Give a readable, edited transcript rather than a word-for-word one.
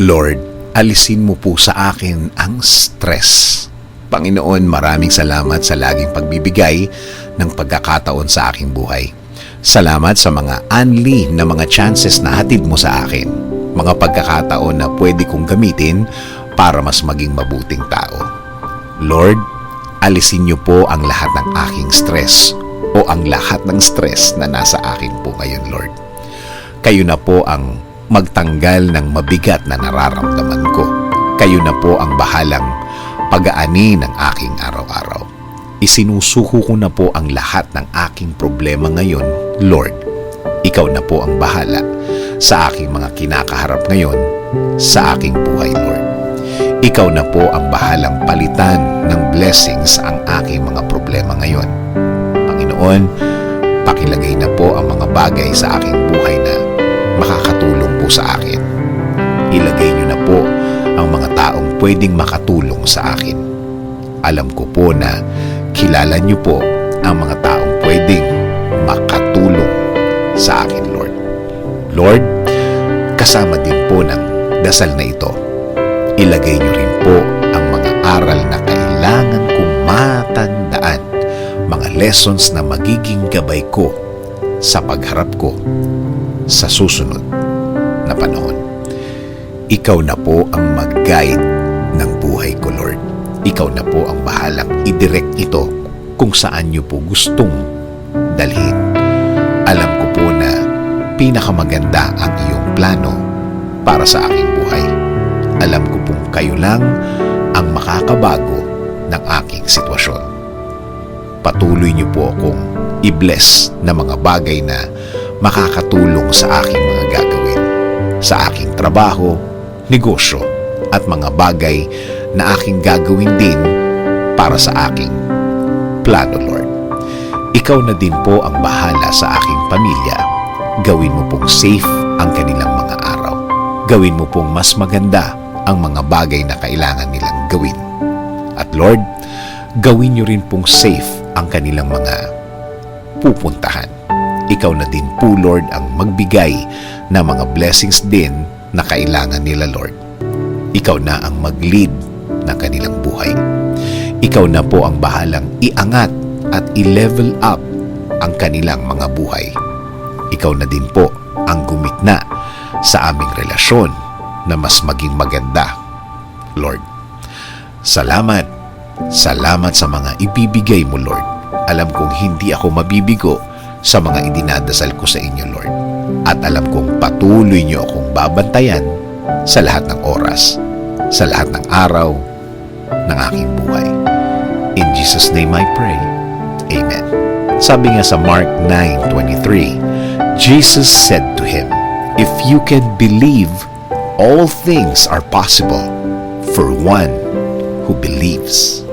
Lord, alisin mo po sa akin ang stress. Panginoon, maraming salamat sa laging pagbibigay ng pagkakataon sa aking buhay. Salamat sa mga unli na mga chances na hatid mo sa akin. Mga pagkakataon na pwede kong gamitin para mas maging mabuting tao. Lord, alisin niyo po ang lahat ng aking stress o ang lahat ng stress na nasa akin po ngayon, Lord. Kayo na po ang magtanggal ng mabigat na nararamdaman ko. Kayo na po ang bahalang pag-aani ng aking araw-araw. Isinusuko ko na po ang lahat ng aking problema ngayon, Lord. Ikaw na po ang bahala sa aking mga kinakaharap ngayon sa aking buhay, Lord. Ikaw na po ang bahalang palitan ng blessings ang aking mga problema ngayon. Panginoon, pakilagay na po ang mga bagay sa aking buhay na makakatulong po sa akin. Ilagay niyo na po ang mga taong pwedeng makatulong sa akin. Alam ko po na kilala niyo po ang mga taong pwedeng makatulong sa akin, Lord. Lord, kasama din po ng dasal na ito, ilagay niyo rin po ang mga aral na kailangan kong matandaan, mga lessons na magiging gabay ko sa pagharap ko sa susunod na panahon. Ikaw na po ang mag-guide ng buhay ko, Lord. Ikaw na po ang bahalang i-direct ito kung saan niyo po gustong dalhin. Alam ko po na pinakamaganda ang iyong plano para sa aking buhay. Alam ko pong kayo lang ang makakabago ng aking sitwasyon. Patuloy niyo po akong i-bless na mga bagay na makakatulong sa aking mga gagawin, sa aking trabaho, negosyo, at mga bagay na aking gagawin din para sa aking plano, Lord. Ikaw na din po ang bahala sa aking pamilya. Gawin mo pong safe ang kanilang mga araw. Gawin mo pong mas maganda ang mga bagay na kailangan nilang gawin. At Lord, gawin niyo rin pong safe ang kanilang mga pupuntahan. Ikaw na din po, Lord, ang magbigay ng mga blessings din na kailangan nila, Lord. Ikaw na ang mag-lead ng kanilang buhay. Ikaw na po ang bahalang iangat at i-level up ang kanilang mga buhay. Ikaw na din po ang gumitna sa aming relasyon na mas maging maganda, Lord. Salamat. Salamat sa mga ibibigay mo, Lord. Alam kong hindi ako mabibigo sa mga idinadasal ko sa inyo, Lord. At alam kong patuloy niyo akong babantayan sa lahat ng oras, sa lahat ng araw ng aking buhay. In Jesus' name I pray. Amen. Sabi nga sa Mark 9:23, Jesus said to him, "If you can believe, all things are possible for one who believes."